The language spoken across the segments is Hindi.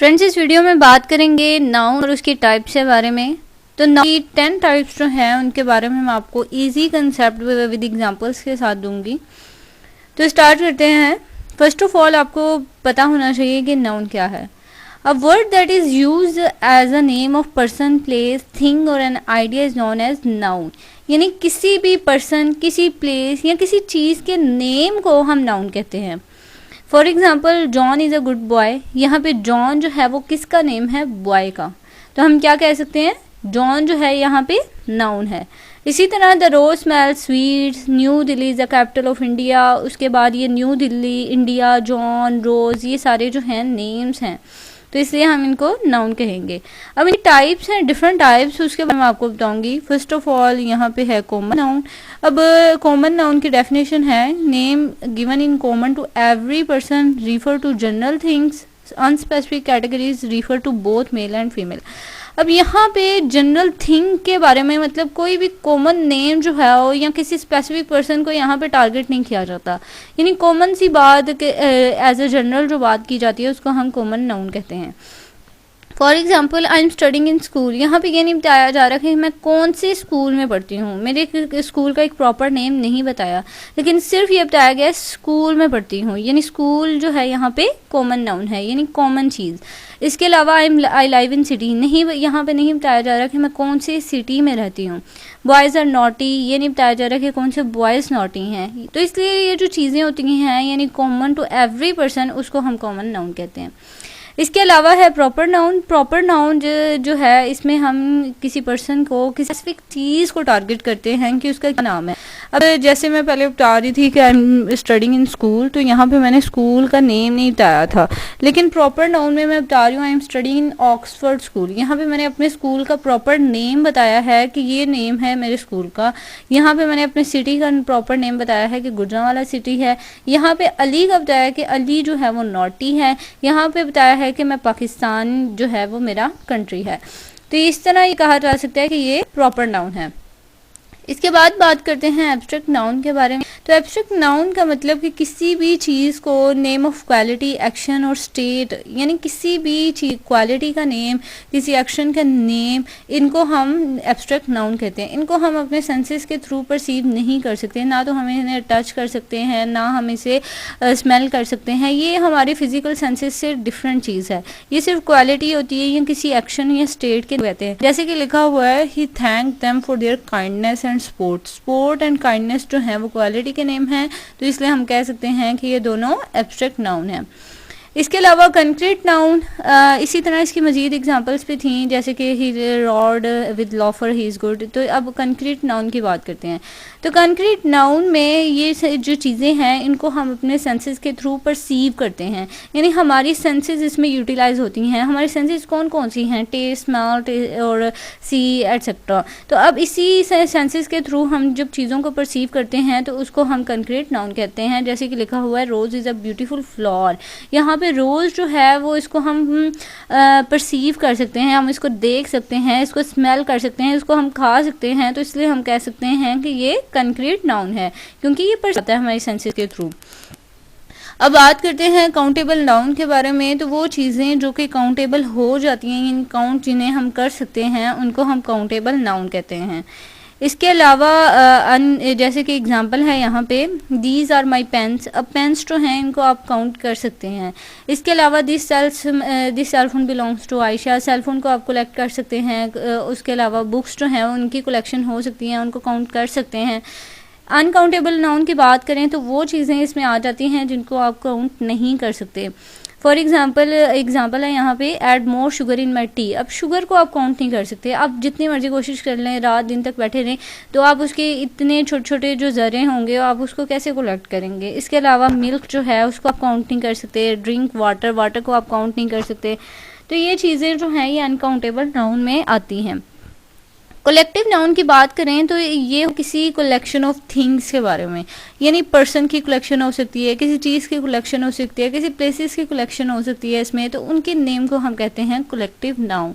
फ्रेंड्स, इस वीडियो में बात करेंगे नाउन और उसकी टाइप्स के बारे में। तो नाउन की 10 टाइप्स जो हैं उनके बारे में मैं आपको इजी कंसेप्ट विद एग्जांपल्स के साथ दूंगी। तो स्टार्ट करते हैं। फर्स्ट ऑफ ऑल आपको पता होना चाहिए कि नाउन क्या है। A word that is used as a name of person, place, thing और an idea is known as noun. यानी किसी भी पर्सन, किसी प्लेस या किसी चीज़ के नेम को हम नाउन कहते हैं। For example, John is a good boy. यहाँ पे जॉन जो है वो किसका नेम है? बॉय का। तो हम क्या कह सकते हैं? जॉन जो है यहाँ पे नाउन है। इसी तरह the rose smell sweets, New Delhi is the capital of India. उसके बाद ये New Delhi, India, John, Rose, ये सारे जो हैं नेम्स हैं, तो इसलिए हम इनको नाउन कहेंगे। अब इन टाइप्स हैं, डिफरेंट टाइप्स, उसके बारे में आपको बताऊंगी। फर्स्ट ऑफ ऑल यहाँ पे है कॉमन नाउन। अब कॉमन नाउन की डेफिनेशन है name given in common to every person, refer to general things, unspecific categories, refer to both male and female. अब यहाँ पे जनरल थिंग के बारे में मतलब कोई भी कॉमन नेम जो है वो या किसी स्पेसिफिक पर्सन को यहाँ पे टारगेट नहीं किया जाता। यानी कॉमन सी बात के एज ए जनरल जो बात की जाती है उसको हम कॉमन नाउन कहते हैं। For example, I am studying in school. यहाँ पे ये नहीं बताया जा रहा कि मैं कौन से स्कूल में पढ़ती हूँ, मेरे स्कूल का एक प्रॉपर नेम नहीं बताया, लेकिन सिर्फ ये बताया गया स्कूल में पढ़ती हूँ। यानी स्कूल जो है यहाँ पे कॉमन नाउन है, यानी कॉमन चीज़। इसके अलावा आई लाइव इन सिटी, नहीं, यहाँ पे नहीं बताया जा रहा कि मैं कौन सी सिटी में रहती हूँ। बॉयज़ आर नॉटी, ये नहीं बताया जा रहा कि कौन से बॉयज़ नॉटी हैं। तो इसलिए ये जो चीज़ें होती हैं यानी कॉमन टू एवरी पर्सन, उसको हम कॉमन नाउन कहते हैं। इसके अलावा है प्रॉपर नाउन। प्रॉपर नाउन जो है इसमें हम किसी पर्सन को, किसी स्पेसिफिक चीज़ को टारगेट करते हैं कि उसका क्या नाम है। अब जैसे मैं पहले बता रही थी कि I am studying in school, तो यहाँ पे मैंने स्कूल का नेम नहीं बताया था, लेकिन प्रॉपर नाउन में मैं बता रही हूँ I am studying in Oxford school. यहाँ पे मैंने अपने स्कूल का प्रॉपर नेम बताया है कि ये नेम है मेरे स्कूल का। यहाँ पे मैंने अपने सिटी का प्रॉपर नेम बताया है कि गुजरांवाला सिटी है। यहाँ पे अली का बताया कि अली जो है वो नॉटी है। यहाँ पे बताया है कि मैं पाकिस्तान जो है वो मेरा कंट्री है। तो इस तरह ये कहा जा सकता है कि ये प्रॉपर नाउन है। इसके बाद बात करते हैं एब्स्ट्रैक्ट नाउन के बारे में। तो एब्स्ट्रैक्ट नाउन का मतलब कि किसी भी चीज़ को नेम ऑफ क्वालिटी, एक्शन और स्टेट, यानी किसी भी चीज क्वालिटी का नेम, किसी एक्शन का नेम, इनको हम एब्स्ट्रैक्ट नाउन कहते हैं। इनको हम अपने सेंसेस के थ्रू परसीव नहीं कर सकते, ना तो हम इन्हें टच कर सकते हैं, ना हम इसे स्मेल कर सकते हैं। ये हमारे फिजिकल सेंसेस से डिफरेंट चीज़ है। ये सिर्फ क्वालिटी होती है या किसी एक्शन या स्टेट के कहते हैं। जैसे कि लिखा हुआ है, he thank them for their kindness and support and kindness जो है वो क्वालिटी के नेम हैं, तो इसलिए हम कह सकते हैं कि ये दोनों एब्स्ट्रैक्ट नाउन हैं। इसके अलावा कंक्रीट नाउन, इसी तरह इसकी मजीद एग्जांपल्स भी थी, जैसे कि he roared with laughter he is good. तो अब कंक्रीट नाउन की बात करते हैं। तो कंक्रीट नाउन में ये जो चीज़ें हैं इनको हम अपने सेंसेस के थ्रू परसीव करते हैं, यानी हमारी सेंसेस इसमें यूटिलाइज होती हैं। हमारी सेंसेस कौन कौन सी हैं? टेस्ट, स्मेल और सी एटसेट्रा। तो अब इसी सेंसेस के थ्रू हम जब चीज़ों को परसीव करते हैं तो उसको हम कंक्रीट नाउन कहते हैं। जैसे कि लिखा हुआ है, रोज़ इज़ अ ब्यूटीफुल फ्लावर। यहाँ रोज जो है वो इसको हम परसीव कर सकते हैं, हम इसको देख सकते हैं, इसको स्मेल कर सकते हैं, इसको हम खा सकते हैं। तो इसलिए हम कह सकते हैं कि ये कंक्रीट नाउन है, क्योंकि ये परसीव होता है हमारी सेंसेस के थ्रू। अब बात करते हैं काउंटेबल नाउन के बारे में। तो वो चीज़ें जो कि काउंटेबल हो जाती हैं, इन काउंट जिन्हें हम कर सकते हैं, उनको हम काउंटेबल नाउन कहते हैं। इसके अलावा जैसे कि एग्जांपल है यहाँ पे, दीज आर माई पेन्स। अब पेन्स जो हैं इनको आप काउंट कर सकते हैं। इसके अलावा this cellphone belongs to Ayesha. Cellphone को आप कलेक्ट कर सकते हैं। उसके अलावा बुक्स जो हैं उनकी कलेक्शन हो सकती हैं, उनको काउंट कर सकते हैं। अनकाउंटेबल नाउन की बात करें तो वो चीज़ें इसमें आ जाती हैं जिनको आप काउंट नहीं कर सकते। फॉर एग्जाम्पल है यहाँ पे, add more sugar in my T. अब शुगर को आप काउंट नहीं कर सकते। आप जितनी मर्जी कोशिश कर लें, रात दिन तक बैठे रहें, तो आप उसके इतने छोटे छोटे जो ज़रे होंगे आप उसको कैसे कलेक्ट करेंगे। इसके अलावा मिल्क जो है उसको आप काउंट नहीं कर सकते। ड्रिंक वाटर को आप काउंट नहीं कर सकते। तो ये चीज़ें जो हैं ये अनकाउंटेबल नाउन में आती हैं। कलेक्टिव नाउन की बात करें तो ये किसी कलेक्शन ऑफ थिंग्स के बारे में, यानी पर्सन की कलेक्शन हो सकती है, किसी चीज़ की कलेक्शन हो सकती है, किसी प्लेसेस की कलेक्शन हो सकती है इसमें, तो उनके नेम को हम कहते हैं कलेक्टिव नाउन।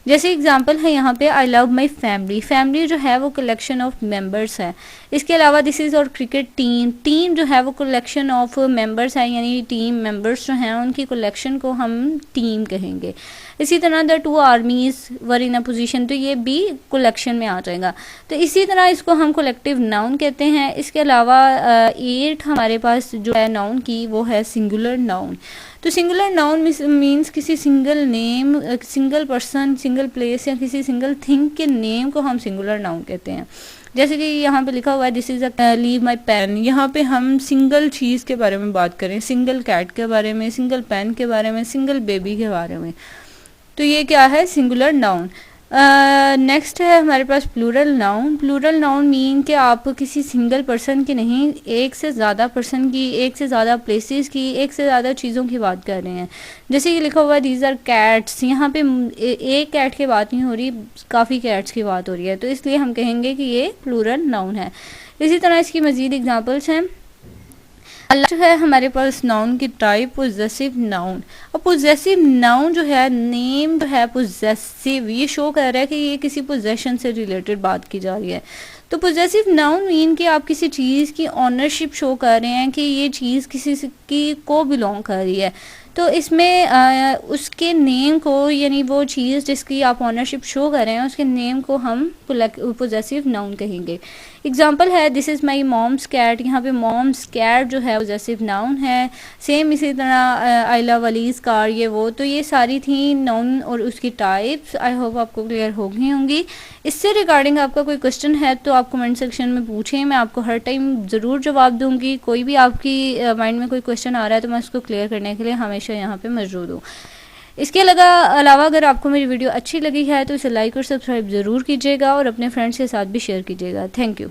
जैसे एग्जांपल है यहाँ पे, I love my family. Family जो है वो कलेक्शन ऑफ मेंबर्स है। इसके अलावा दिस इज़ और क्रिकेट टीम, टीम जो है वो कलेक्शन ऑफ मेंबर्स है, यानी टीम मेंबर्स जो हैं उनकी कलेक्शन को हम टीम कहेंगे। इसी तरह the two आर्मीज were in a position, तो ये भी कलेक्शन में आ जाएगा। तो इसी तरह इसको हम कलेक्टिव नाउन कहते हैं। इसके अलावा 8 हमारे पास जो है नाउन की वो है सिंगुलर नाउन। तो सिंगुलर नाउन मीन्स किसी single name, single person, single place या किसी सिंगल थिंग के नेम को हम सिंगुलर नाउन कहते हैं। जैसे कि यहाँ पे लिखा हुआ है this is a leave my pen, यहाँ पे हम सिंगल चीज़ के बारे में बात करें, सिंगल कैट के बारे में, सिंगल पेन के बारे में, सिंगल बेबी के बारे में। तो ये क्या है? Singular noun. नेक्स्ट है हमारे पास plural noun. Plural noun mean कि आप किसी सिंगल पर्सन की नहीं, एक से ज़्यादा पर्सन की, एक से ज़्यादा प्लेसेस की, एक से ज़्यादा चीज़ों की बात कर रहे हैं। जैसे कि लिखा हुआ है दीज आर कैट्स, यहाँ पे एक कैट की बात नहीं हो रही, काफ़ी कैट्स की बात हो रही है, तो इसलिए हम कहेंगे कि ये प्लूरल नाउन है। इसी तरह इसकी मज़ीद एग्जांपल्स हैं। जो है हमारे पास नाउन की टाइप पोजेसिव नाउन। और पोजेसिव नाउन जो है, नेम जो है पोजेसिव, ये शो कर रहा है कि ये किसी पोजेशन से रिलेटेड बात की जा रही है। तो पोजेसिव नाउन मीन कि आप किसी चीज़ की ऑनरशिप शो कर रहे हैं कि ये चीज़ किसी की को बिलोंग कर रही है। तो इसमें उसके नेम को, यानी वो चीज़ जिसकी आप ऑनरशिप शो कर रहे हैं उसके नेम को हम पोजेसिव नाउन कहेंगे। एग्जाम्पल है this is my mom's cat, यहाँ पे मॉम्स कैट जो है पोजेसिव नाउन है। सेम इसी तरह आई लव अलीज कार, ये वो। तो ये सारी थी नाउन और उसकी टाइप्स। आई होप आपको क्लियर हो गई होंगी। इससे रिगार्डिंग आपका कोई क्वेश्चन है तो आप कमेंट सेक्शन में पूछें, मैं आपको हर टाइम ज़रूर जवाब दूंगी। कोई भी आपकी माइंड में कोई क्वेश्चन आ रहा है तो मैं उसको क्लियर करने के लिए हमेशा यहाँ पे मौजूद हूँ। इसके अलावा अगर आपको मेरी वीडियो अच्छी लगी है तो इसे लाइक और सब्सक्राइब ज़रूर कीजिएगा और अपने फ्रेंड्स के साथ भी शेयर कीजिएगा। Thank you.